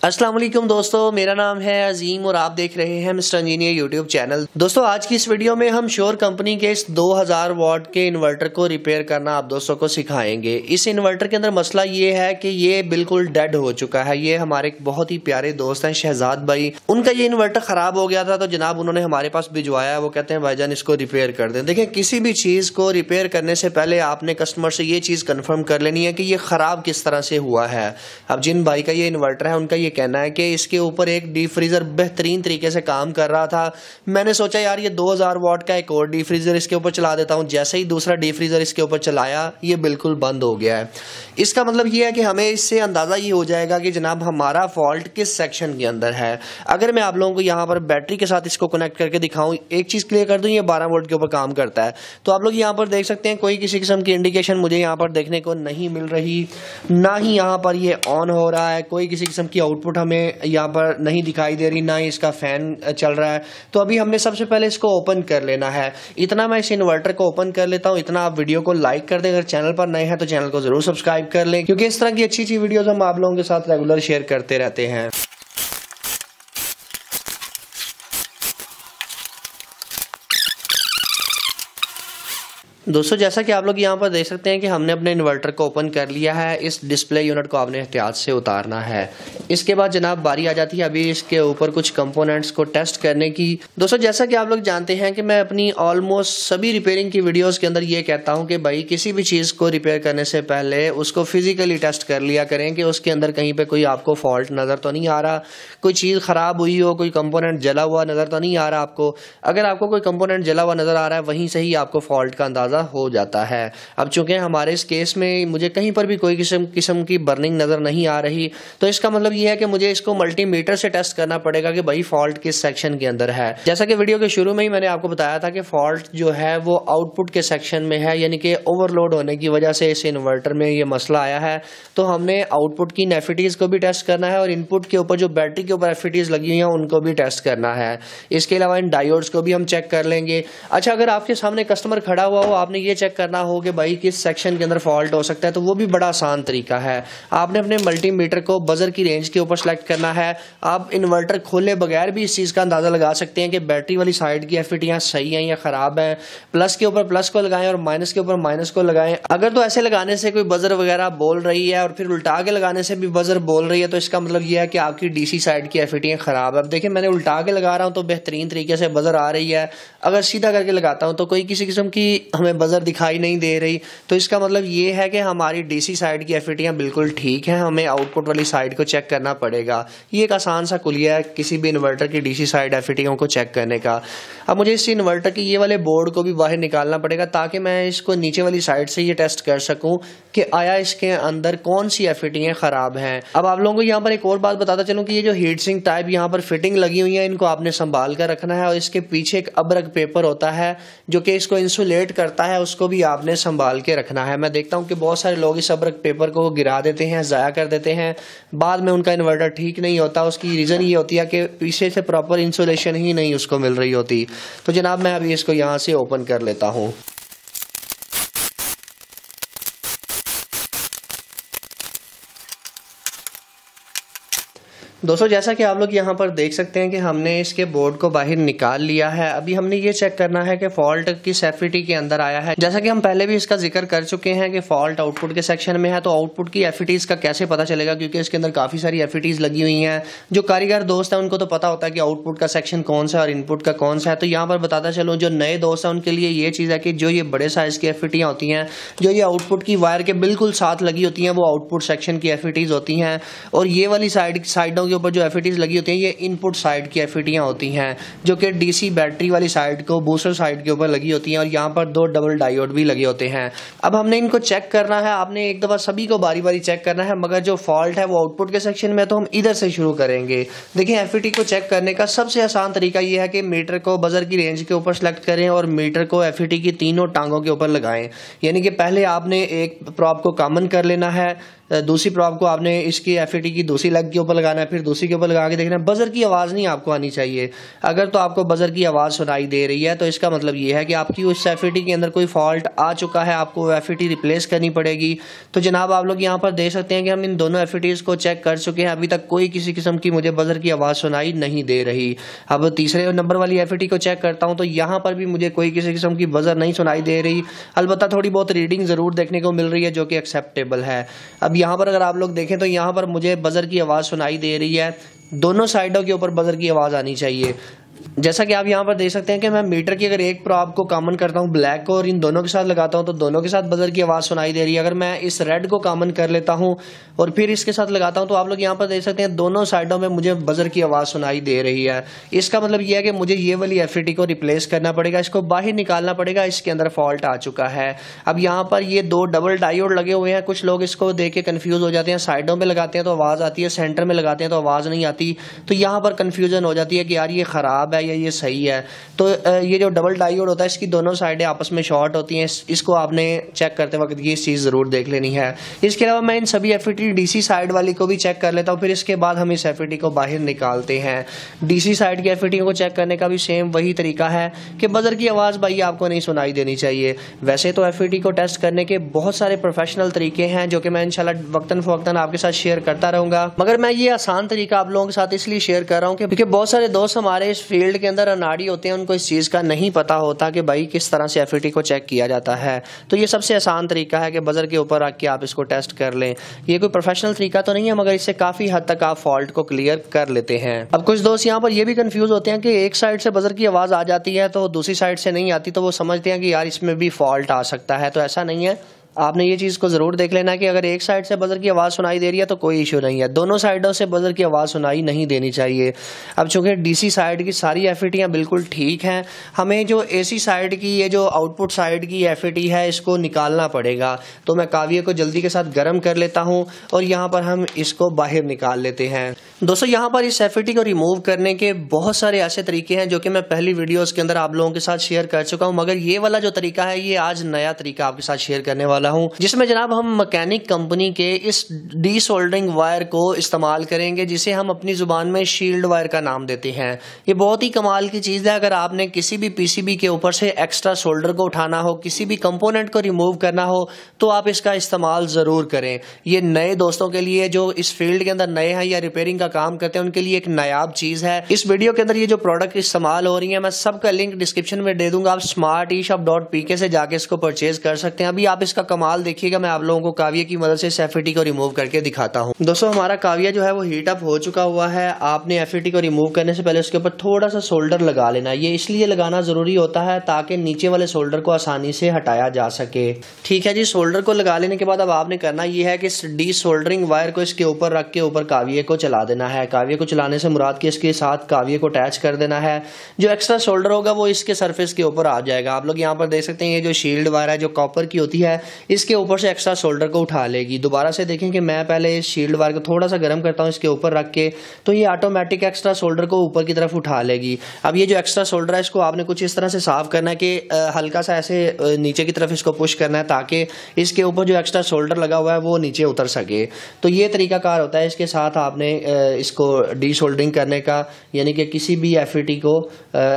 अस्सलाम वालेकुम दोस्तों, मेरा नाम है अजीम और आप देख रहे हैं मिस्टर इंजीनियर यूट्यूब चैनल। दोस्तों आज की इस वीडियो में हम श्योर कंपनी के इस 2000 वॉट के इन्वर्टर को रिपेयर करना आप दोस्तों को सिखाएंगे। इस इन्वर्टर के अंदर मसला ये है कि ये बिल्कुल डेड हो चुका है। ये हमारे बहुत ही प्यारे दोस्त हैं शहजाद भाई, उनका ये इन्वर्टर खराब हो गया था तो जनाब उन्होंने हमारे पास भिजवाया। वो कहते हैं भाईजान इसको रिपेयर कर दें। देखिए किसी भी चीज को रिपेयर करने से पहले आपने कस्टमर से ये चीज कंफर्म कर लेनी है कि ये खराब किस तरह से हुआ है। अब जिन भाई का ये इन्वर्टर है उनका ये कहना है कि इसके ऊपर एक डीप फ्रीजर बेहतरीन तरीके से काम कर रहा था। मैंने सोचा यार ये 2000 वॉट का एक और डीप फ्रीजर इसके ऊपर चला देता हूं। जैसे ही दूसरा डीप फ्रीजर इसके ऊपर चलाया ये बिल्कुल बंद हो गया है। इसका मतलब ये है कि हमें इससे अंदाजा ये हो जाएगा कि जनाब हमारा फॉल्ट किस सेक्शन के अंदर है। अगर मैं आप लोगों को यहाँ पर बैटरी के साथ इसको कनेक्ट करके दिखाऊं, एक चीज क्लियर कर दूं, ये 12 वोल्ट के ऊपर काम करता है। तो आप लोग यहाँ पर देख सकते हैं कोई किसी किस्म की इंडिकेशन मुझे यहाँ पर देखने को नहीं मिल रही, ना ही यहाँ पर ये ऑन हो रहा है। कोई किसी किस्म की आउटपुट हमें यहाँ पर नहीं दिखाई दे रही, ना ही इसका फैन चल रहा है। तो अभी हमने सबसे पहले इसको ओपन कर लेना है। इतना मैं इस इन्वर्टर को ओपन कर लेता हूँ, इतना आप वीडियो को लाइक कर दें। अगर चैनल पर नए हैं तो चैनल को जरूर सब्सक्राइब कर लें, क्योंकि इस तरह की अच्छी अच्छी वीडियोस हम आप लोगों के साथ रेगुलर शेयर करते रहते हैं। दोस्तों जैसा कि आप लोग यहाँ पर देख सकते हैं कि हमने अपने इन्वर्टर को ओपन कर लिया है। इस डिस्प्ले यूनिट को आपने एहतियात से उतारना है। इसके बाद जनाब बारी आ जाती है अभी इसके ऊपर कुछ कंपोनेंट्स को टेस्ट करने की। दोस्तों जैसा कि आप लोग जानते हैं कि मैं अपनी ऑलमोस्ट सभी रिपेयरिंग की वीडियोस के अंदर ये कहता हूं कि भाई किसी भी चीज़ को रिपेयर करने से पहले उसको फिजिकली टेस्ट कर लिया करें कि उसके अंदर कहीं पे कोई आपको फॉल्ट नज़र तो नहीं आ रहा, कोई चीज़ ख़राब हुई हो, कोई कंपोनेंट जला हुआ नज़र तो नहीं आ रहा आपको। अगर आपको कोई कंपोनेंट जला हुआ नज़र आ रहा है वहीं से ही आपको फॉल्ट का अंदाज़ा हो जाता है। अब चूंकि हमारे इस केस में मुझे कहीं पर भी कोई किस्म की बर्निंग नजर नहीं आ रही, तो इसका मतलब यह है कि मुझे इसको मल्टीमीटर से टेस्ट करना पड़ेगा कि भाई फॉल्ट किस सेक्शन के अंदर है। जैसा कि वीडियो के शुरू में ही मैंने आपको बताया था कि फॉल्ट जो है वो आउटपुट के सेक्शन में है, यानी कि ओवरलोड होने की वजह से इस इन्वर्टर में ये मसला आया है। तो हमने आउटपुट की एफईटीज को भी टेस्ट करना है और इनपुट के ऊपर जो बैटरी के ऊपर एफईटीज लगी हुई हैं उनको भी टेस्ट करना है। इसके अलावा इन डायोड्स को भी हम चेक कर लेंगे। अच्छा, अगर आपके सामने कस्टमर खड़ा हुआ हो, आपने ये चेक करना हो कि भाई किस सेक्शन के अंदर फॉल्ट हो सकता है, तो वो भी बड़ा आसान तरीका है। आपने अपने मल्टीमीटर को बजर की रेंज के ऊपर सेलेक्ट करना है। आप इन्वर्टर खोले बगैर भी इस चीज का अंदाजा लगा सकते हैं कि बैटरी वाली साइड की एफईटीयां सही हैं या खराब हैं। प्लस के ऊपर प्लस को लगाएं और माइनस के ऊपर माइनस को लगाएं। अगर तो ऐसे लगाने से कोई बजर वगैरह बोल रही है और फिर उल्टा के लगाने से भी बजर बोल रही है, तो इसका मतलब यह है कि आपकी डीसी साइड की एफईटीयां खराब है। अब देखिए मैंने उल्टा के लगा रहा हूं तो बेहतरीन तरीके से बजर आ रही है। अगर सीधा करके लगाता हूं तो कोई किसी किस्म की हमें बजर दिखाई नहीं दे रही, तो इसका मतलब ये है कि हमारी डीसी साइड की एफईटीयां बिल्कुल ठीक है। हमें आउटपुट वाली साइड को चेक करना पड़ेगा। ये एक आसान सा कुलिया है किसी भी इन्वर्टर की डीसी साइड एफईटीयों को चेक करने का। अब मुझे इस इन्वर्टर की ये वाले बोर्ड को भी बाहर निकालना पड़ेगा ताकि मैं इसको नीचे वाली साइड से ये टेस्ट कर सकूं कि आया इसके अंदर कौन सी एफईटीयां खराब हैं। अब आप लोगों को यहाँ पर एक और बात बताता चलूं कि ये जो हीट सिंक टाइप यहाँ पर फिटिंग लगी हुई है, इनको आपने संभाल कर रखना है। और इसके पीछे एक अब्रक पेपर होता है जो कि इसको इंसुलेट करता है, उसको भी आपने संभाल के रखना है। मैं देखता हूँ कि बहुत सारे लोग इस अब्रक पेपर को गिरा देते हैं, ज़ाया कर देते हैं, बाद में उनका इन्वर्टर ठीक नहीं होता। उसकी रीज़न ये होती है कि पीछे से प्रॉपर इंसुलेशन ही नहीं उसको मिल रही होती। तो जनाब मैं अभी इसको यहाँ से ओपन कर लेता हूँ। दोस्तों जैसा कि आप लोग यहाँ पर देख सकते हैं कि हमने इसके बोर्ड को बाहर निकाल लिया है। अभी हमने ये चेक करना है कि फॉल्ट किस एफईटी के अंदर आया है। जैसा कि हम पहले भी इसका जिक्र कर चुके हैं कि फॉल्ट आउटपुट के सेक्शन में है, तो आउटपुट की एफईटीज का कैसे पता चलेगा, क्योंकि इसके अंदर काफी सारी एफईटीज लगी हुई हैं। जो कारीगर दोस्त हैं उनको तो पता होता है कि आउटपुट का सेक्शन कौन सा है और इनपुट का कौन सा है। तो यहाँ पर बताता चलूँ जो नए दोस्त हैं उनके लिए ये चीज है कि जो ये बड़े साइज की एफईटियां होती हैं, जो ये आउटपुट की वायर के बिल्कुल साथ लगी होती हैं, वो आउटपुट सेक्शन की एफईटीज होती हैं। और ये वाली साइडों के ऊपर जो एफईटीज लगी होती हैं ये इनपुट साइड की एफईटीयां होती हैं, जो कि डीसी बैटरी वाली साइड को बूस्टर साइड के ऊपर लगी होती हैं। और यहाँ पर 2 डबल डायोड भी लगे होते हैं। अब हमने इनको चेक करना है। आपने एक दफा सभी को बारी बारी चेक करना है, मगर जो फॉल्ट है वो आउटपुट के सेक्शन में है, तो हम इधर से शुरू करेंगे। देखिए एफईटी को चेक करने का सबसे आसान तरीका यह है कि मीटर को बजर की रेंज के ऊपर सेलेक्ट करें और मीटर को एफईटी की तीनों टांगों के ऊपर लगाएं। यानी कि पहले आपने एक प्रॉप को कॉमन कर लेना है, दूसरी प्रॉप को आपने इसकी FAT की दूसरी लेग के ऊपर लगाना है, फिर दूसरी के ऊपर लगा के देखना है। बजर की आवाज़ नहीं आपको आनी चाहिए। अगर तो आपको बजर की आवाज़ सुनाई दे रही है तो इसका मतलब ये है कि आपकी उस FAT के अंदर कोई फॉल्ट आ चुका है, आपको FAT रिप्लेस करनी पड़ेगी। तो जनाब आप लोग यहाँ पर देख सकते हैं कि हम इन दोनों FATs को चेक कर चुके हैं, अभी तक कोई किसी किस्म की मुझे बजर की आवाज़ सुनाई नहीं दे रही। अब तीसरे नंबर वाली FAT को चेक करता हूँ तो यहाँ पर भी मुझे कोई किसी किस्म की बजर नहीं सुनाई दे रही। अलबत्ता थोड़ी बहुत रीडिंग ज़रूर देखने को मिल रही है जो कि एक्सेप्टेबल है। अब यहाँ पर अगर आप लोग देखें तो यहाँ पर मुझे बजर की आवाज़ सुनाई दे रही है, दोनों साइडों के ऊपर बजर की आवाज़ आनी चाहिए। जैसा कि आप यहाँ पर देख सकते हैं कि मैं मीटर की अगर एक प्रॉप को कॉमन करता हूँ ब्लैक को और इन दोनों के साथ लगाता हूँ तो दोनों के साथ बजर की आवाज़ सुनाई दे रही है। अगर मैं इस रेड को कॉमन कर लेता हूँ और फिर इसके साथ लगाता हूँ तो आप लोग यहाँ पर देख सकते हैं दोनों साइडों में मुझे बजर की आवाज़ सुनाई दे रही है। इसका मतलब यह है कि मुझे ये वाली FAT को रिप्लेस करना पड़ेगा, इसको बाहर निकालना पड़ेगा, इसके अंदर फॉल्ट आ चुका है। अब यहाँ पर ये 2 डबल डायोड लगे हुए हैं, कुछ लोग इसको देख के कन्फ्यूज हो जाते हैं, साइडों में लगाते हैं तो आवाज़ आती है, सेंटर में लगाते हैं तो आवाज़ नहीं आती। तो यहाँ पर कन्फ्यूजन हो जाती है कि यार ये ख़राब है या ये सही है। तो ये जो डबल डायोड होता है इसकी दोनों साइडें आपस में शॉर्ट होती हैं, इसको आपने चेक करते वक्त ये चीज़ ज़रूर देख लेनी है। इसके अलावा मैं इन सभी FAT DC साइड वाली को भी चेक कर लेता हूँ, फिर इसके बाद हम इस FAT को बाहर निकालते हैं। DC साइड की FAT को चेक करने का भी सेम वही तरीका है कि बजर की आवाज़ भाई आपको नहीं सुनाई देनी चाहिए। वैसे तो FAT को टेस्ट करने के बहुत सारे प्रोफेशनल तरीके हैं जो कि मैं इंशाल्लाह वक्तन फ़वक्तन आपके साथ शेयर करता रहूँगा, मगर मैं ये आसान तरीका आप लोगों के साथ इसलिए शेयर कर रहा हूँ क्योंकि बहुत सारे दोस्त हमारे इस फील्ड के अंदर अनाड़ी होते हैं, उनको इस चीज़ का नहीं पता होता कि भाई किस तरह से FAT को चेक किया जाता है। तो ये सबसे आसान तरीका है कि बजर के ऊपर रख के आप इसको टेस्ट कर लें। ये कोई प्रोफेशनल तरीका तो नहीं है मगर इससे काफ़ी हद तक आप फॉल्ट को क्लियर कर लेते हैं। अब कुछ दोस्त यहाँ पर ये भी कंफ्यूज होते हैं कि एक साइड से बजर की आवाज़ आ जाती है तो दूसरी साइड से नहीं आती, तो वो समझते हैं कि यार इसमें भी फॉल्ट आ सकता है। तो ऐसा नहीं है, आपने ये चीज़ को ज़रूर देख लेना कि अगर एक साइड से बजर की आवाज़ सुनाई दे रही है तो कोई इशू नहीं है, दोनों साइडों से बजर की आवाज़ सुनाई नहीं देनी चाहिए। अब चूंकि DC साइड की सारी FATs बिल्कुल ठीक हैं, हमें जो AC साइड की ये जो आउटपुट साइड की FAT है इसको निकालना पड़ेगा। तो मैं काविये को जल्दी के साथ गर्म कर लेता हूँ और यहाँ पर हम इसको बाहर निकाल लेते हैं। दोस्तों यहाँ पर इस FAT को रिमूव करने के बहुत सारे ऐसे तरीके हैं जो कि मैं पहली वीडियोज़ के अंदर आप लोगों के साथ शेयर कर चुका हूँ, मगर ये वाला जो तरीका है ये आज नया तरीका आपके साथ शेयर करने वाला हूं, जिसमें जनाब हम मैकेनिक कंपनी के इस डीसोल्डरिंग वायर को इस्तेमाल करेंगे जिसे हम अपनी जुबान में शील्ड वायर का नाम देते हैं। ये बहुत ही कमाल की चीज़ है। अगर आपने किसी भी PCB के ऊपर से एक्स्ट्रा सोल्डर को उठाना हो, किसी भी कंपोनेंट को रिमूव करना हो तो आप इसका इस्तेमाल ज़रूर करें। ये नए दोस्तों के लिए जो इस फील्ड के अंदर नए हैं या रिपेयरिंग का काम करते हैं उनके लिए एक नायाब चीज़ है। इस वीडियो के अंदर ये जो प्रोडक्ट इस्तेमाल हो रही है मैं सबका लिंक डिस्क्रिप्शन में दे दूंगा, आप smarteshop.pk से जाके इसको परचेज कर सकते हैं। अभी आप इसका कमाल देखिएगा, मैं आप लोगों को काविये की मदद से FAT को रिमूव करके दिखाता हूँ। दोस्तों हमारा काविया जो है वो हीट अप हो चुका हुआ है। आपने FAT को रिमूव करने से पहले उसके ऊपर थोड़ा सा सोल्डर लगा लेना। ये इसलिए लगाना जरूरी होता है ताकि नीचे वाले सोल्डर को आसानी से हटाया जा सके। ठीक है जी, सोल्डर को लगा लेने के बाद अब आपने करना ये है कि डी सोल्डरिंग वायर को इसके ऊपर रख के ऊपर काविये को चला देना है। काविये को चलाने से मुराद के इसके साथ काविये को अटैच कर देना है। जो एक्स्ट्रा सोल्डर होगा वो इसके सरफेस के ऊपर आ जाएगा। आप लोग यहाँ पर देख सकते हैं ये जो शील्ड वायर है जो कॉपर की होती है इसके ऊपर से एक्स्ट्रा सोल्डर को उठा लेगी। दोबारा से देखें कि मैं पहले इस शील्ड वायर को थोड़ा सा गर्म करता हूँ इसके ऊपर रख के, तो ये ऑटोमेटिक एक्स्ट्रा सोल्डर को ऊपर की तरफ उठा लेगी। अब ये जो एक्स्ट्रा सोल्डर है इसको आपने कुछ इस तरह से साफ करना है कि हल्का सा ऐसे नीचे की तरफ इसको पुश करना है ताकि इसके ऊपर जो एक्स्ट्रा सोल्डर लगा हुआ है वो नीचे उतर सके। तो ये तरीका कार होता है। इसके साथ आपने इसको डी सोल्डरिंग करने का, यानी कि किसी भी FAT को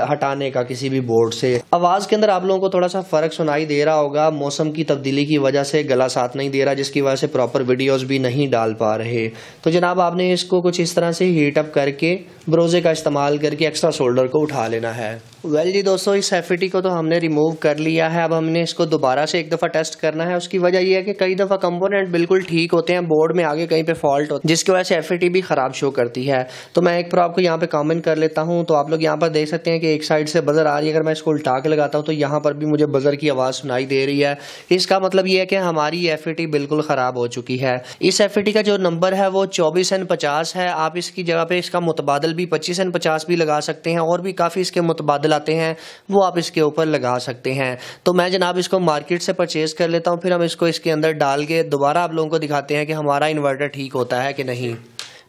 हटाने का किसी भी बोर्ड से। आवाज़ के अंदर आप लोगों को थोड़ा सा फ़र्क सुनाई दे रहा होगा, मौसम की तब्दीली की वजह से गला साथ नहीं दे रहा, जिसकी वजह से प्रॉपर वीडियोस भी नहीं डाल पा रहे। तो जनाब आपने इसको कुछ इस तरह से हीट अप करके ब्रोजे का इस्तेमाल करके एक्स्ट्रा सोल्डर को उठा लेना है। वेल जी दोस्तों, इस FAT को तो हमने रिमूव कर लिया है। अब हमने इसको दोबारा से एक दफ़ा टेस्ट करना है। उसकी वजह यह है कि कई दफ़ा कंपोनेंट बिल्कुल ठीक होते हैं, बोर्ड में आगे कहीं पे फॉल्ट होता है जिसकी वजह से FAT भी ख़राब शो करती है। तो मैं एक प्रॉप को यहाँ पे कमेंट कर लेता हूँ। तो आप लोग यहाँ पर देख सकते हैं कि एक साइड से बजर आ रही है। अगर मैं इसको उल्टा के लगाता हूँ तो यहाँ पर भी मुझे बजर की आवाज़ सुनाई दे रही है। इसका मतलब ये है कि हमारी FAT बिल्कुल ख़राब हो चुकी है। इस FAT का जो नंबर है वो 24N50 है। आप इसकी जगह पे इसका मुतबादल भी 25N50 भी लगा सकते हैं, और भी काफ़ी इसके मुतबादल आते हैं वो आप इसके ऊपर लगा सकते हैं। तो मैं जनाब इसको मार्केट से परचेज कर लेता हूँ, फिर हम इसको इसके अंदर डाल के दोबारा आप लोगों को दिखाते हैं कि हमारा इन्वर्टर ठीक होता है कि नहीं।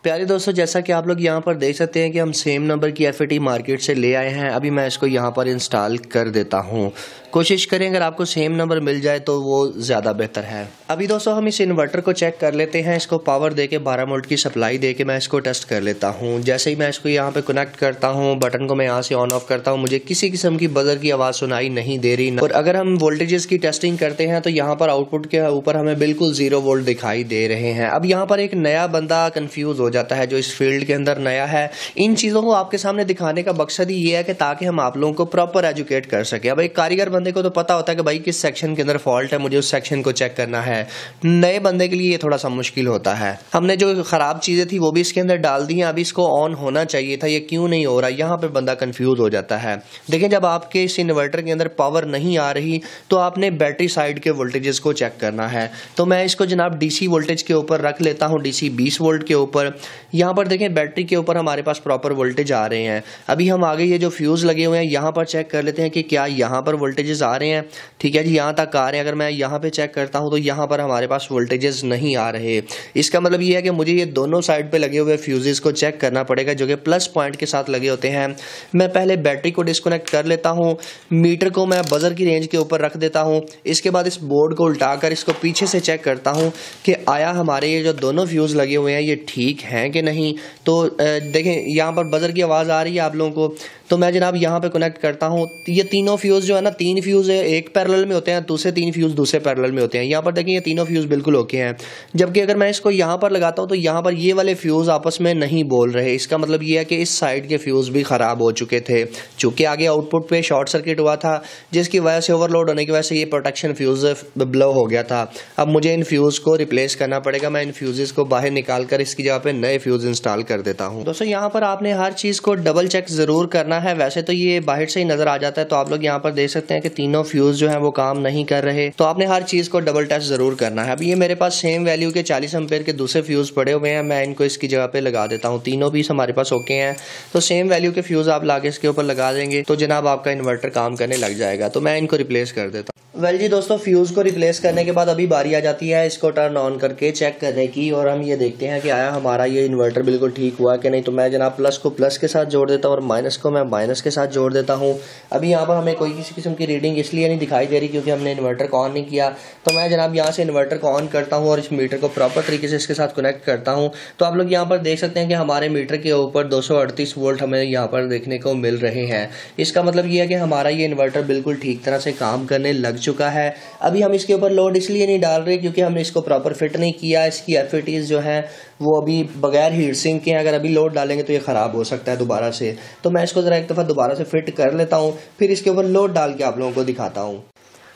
प्यारे दोस्तों, जैसा कि आप लोग यहाँ पर देख सकते हैं कि हम सेम नंबर की FAT मार्केट से ले आए हैं। अभी मैं इसको यहाँ पर इंस्टॉल कर देता हूँ। कोशिश करें अगर आपको सेम नंबर मिल जाए तो वो ज़्यादा बेहतर है। अभी दोस्तों हम इस इन्वर्टर को चेक कर लेते हैं। इसको पावर देके 12 वोल्ट की सप्लाई देके मैं इसको टेस्ट कर लेता हूँ। जैसे ही मैं इसको यहाँ पे कनेक्ट करता हूँ, बटन को मैं यहाँ से ऑन ऑफ करता हूँ, मुझे किसी किस्म की बजर की आवाज़ सुनाई नहीं दे रही। और अगर हम वोल्टेजेस की टेस्टिंग करते हैं तो यहाँ पर आउटपुट के ऊपर हमें बिल्कुल 0 वोल्ट दिखाई दे रहे हैं। अब यहाँ पर एक नया बंदा कंफ्यूज हो जाता है जो इस फील्ड के अंदर नया है। इन चीज़ों को आपके सामने दिखाने का मकसद ही ये है कि ताकि हम आप लोगों को प्रॉपर एजुकेट कर सके। अब एक कारीगर बंदे को तो पता होता है कि भाई किस सेक्शन के अंदर फॉल्ट है, मुझे उस सेक्शन को चेक करना है। नए बंदे के लिए ये थोड़ा सा मुश्किल होता है। हमने जो खराब चीजें थी वो भी इसके अंदर डाल दी हैं। अभी इसको ऑन होना चाहिए था, ये क्यों नहीं हो रहा, यहाँ पे बंदा कंफ्यूज हो जाता है। देखें, जब आपके इस इन्वर्टर के अंदर पावर नहीं आ रही तो आपने बैटरी साइड के वोल्टेजेस को चेक करना है। तो मैं इसको जनाब डीसी वोल्टेज के ऊपर रख लेता हूँ, डीसी 20 वोल्ट के ऊपर। यहाँ पर देखें बैटरी के ऊपर हमारे पास प्रॉपर वोल्टेज आ रहे हैं। अभी हम आगे ये जो फ्यूज लगे हुए हैं यहाँ पर चेक कर लेते हैं कि क्या यहाँ पर वोल्टेजेस आ रहे हैं। ठीक है जी, यहाँ तक आ रहे हैं। अगर मैं यहाँ पे चेक करता हूँ तो यहाँ पर हमारे पास वोल्टेजेस नहीं आ रहे। इसका मतलब ये है कि मुझे ये दोनों साइड पे लगे हुए फ्यूजेस को चेक करना पड़ेगा जो कि प्लस पॉइंट के साथ लगे होते हैं। मैं पहले बैटरी को डिस्कनेक्ट कर लेता हूँ, मीटर को मैं बजर की रेंज के ऊपर रख देता हूँ। इसके बाद इस बोर्ड को उल्टाकर इसको पीछे से चेक करता हूँ कि आया हमारे ये जो दोनों फ्यूज लगे हुए हैं ये ठीक हैं कि नहीं। तो देखें यहाँ पर बजर की आवाज़ आ रही है आप लोगों को। तो मैं जनाब यहाँ पे कनेक्ट करता हूँ। ये तीनों फ्यूज जो है ना, 3 फ्यूज है एक पैरेलल में होते हैं, दूसरे 3 फ्यूज दूसरे पैरेलल में होते हैं। यहाँ पर देखिए ये तीनों फ्यूज बिल्कुल ओके हैं। जबकि अगर मैं इसको यहाँ पर लगाता हूँ तो यहाँ पर ये वाले फ्यूज आपस में नहीं बोल रहे। इसका मतलब ये है कि इस साइड के फ्यूज भी खराब हो चुके थे। चूंकि आगे आउटपुट पे शॉर्ट सर्किट हुआ था जिसकी वजह से ओवरलोड होने की वजह से ये प्रोटेक्शन फ्यूज ब्लो हो गया था। अब मुझे इन फ्यूज को रिप्लेस करना पड़ेगा। मैं इन फ्यूजेस को बाहर निकाल कर इसकी जगह पे नए फ्यूज इंस्टॉल कर देता हूँ। दोस्तों यहाँ पर आपने हर चीज़ को डबल चेक जरूर करना है। वैसे तो ये बाहर से ही नजर आ जाता है, तो आप लोग यहाँ पर देख सकते हैं कि तीनों फ्यूज जो है वो काम नहीं कर रहे। तो आपने हर चीज को डबल टेस्ट जरूर करना है। अब ये मेरे पास सेम वैल्यू के 40 एम्पेयर के दूसरे फ्यूज पड़े हुए हैं, मैं इनको इसकी जगह पे लगा देता हूँ। तीनों पीस हमारे पास ओके हैं। तो सेम वैल्यू के फ्यूज आप लाके इसके ऊपर लगा देंगे तो जनाब आपका इन्वर्टर काम करने लग जाएगा। तो मैं इनको रिप्लेस कर देता हूँ। वेल जी दोस्तों, फ्यूज को रिप्लेस करने के बाद अभी बारी आ जाती है इसको टर्न ऑन करके चेक करने की। और हम ये देखते हैं कि आया हमारा ये इन्वर्टर बिल्कुल ठीक हुआ कि नहीं। तो मैं जनाब प्लस को प्लस के साथ जोड़ देता हूँ और माइनस को मैं माइनस के साथ जोड़ देता हूँ। अभी यहाँ पर हमें कोई किसी किस्म की रीडिंग इसलिए नहीं दिखाई दे रही क्योंकि हमने इन्वर्टर को ऑन नहीं किया। तो मैं जनाब यहाँ से इन्वर्टर को ऑन करता हूँ और इस मीटर को प्रॉपर तरीके से इसके साथ कनेक्ट करता हूँ। तो आप लोग यहाँ पर देख सकते हैं कि हमारे मीटर के ऊपर 238 वोल्ट हमें यहाँ पर देखने को मिल रहे हैं। इसका मतलब ये है कि हमारा ये इन्वर्टर बिल्कुल ठीक तरह से काम करने लग चुका है। अभी हम इसके ऊपर लोड इसलिए नहीं डाल रहे क्योंकि हमने इसको प्रॉपर फिट नहीं किया। इसकी एफईटीज जो है वो अभी बगैर हीट सिंक के, अगर अभी लोड डालेंगे तो ये खराब हो सकता है दोबारा से। तो मैं इसको जरा एक दफा दोबारा से फिट कर लेता हूँ, फिर इसके ऊपर लोड डाल के आप लोगों को दिखाता हूँ।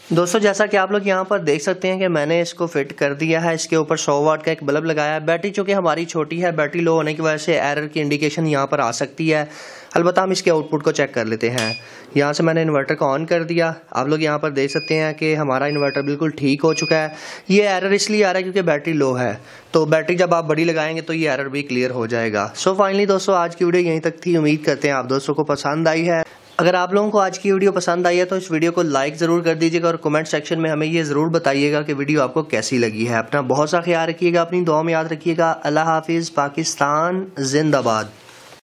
दोस्तों जैसा कि आप लोग यहाँ पर देख सकते हैं कि मैंने इसको फिट कर दिया है। इसके ऊपर 100 वाट का एक बल्ब लगाया है। बैटरी चूंकि हमारी छोटी है, बैटरी लो होने की वजह से एरर की इंडिकेशन यहाँ पर आ सकती है। अलबत्ता हम इसके आउटपुट को चेक कर लेते हैं। यहाँ से मैंने इन्वर्टर को ऑन कर दिया। आप लोग यहाँ पर देख सकते हैं कि हमारा इन्वर्टर बिल्कुल ठीक हो चुका है। ये एरर इसलिए आ रहा है क्योंकि बैटरी लो है। तो बैटरी जब आप बड़ी लगाएंगे तो ये एरर भी क्लियर हो जाएगा। सो फाइनली दोस्तों आज की वीडियो यहीं तक थी। उम्मीद करते हैं आप दोस्तों को पसंद आई है। अगर आप लोगों को आज की वीडियो पसंद आई है तो इस वीडियो को लाइक ज़रूर कर दीजिएगा और कमेंट सेक्शन में हमें ये ज़रूर बताइएगा कि वीडियो आपको कैसी लगी है। अपना बहुत सा ख्याल रखिएगा, अपनी दुआ में याद रखिएगा। अल्लाह हाफिज़। पाकिस्तान जिंदाबाद।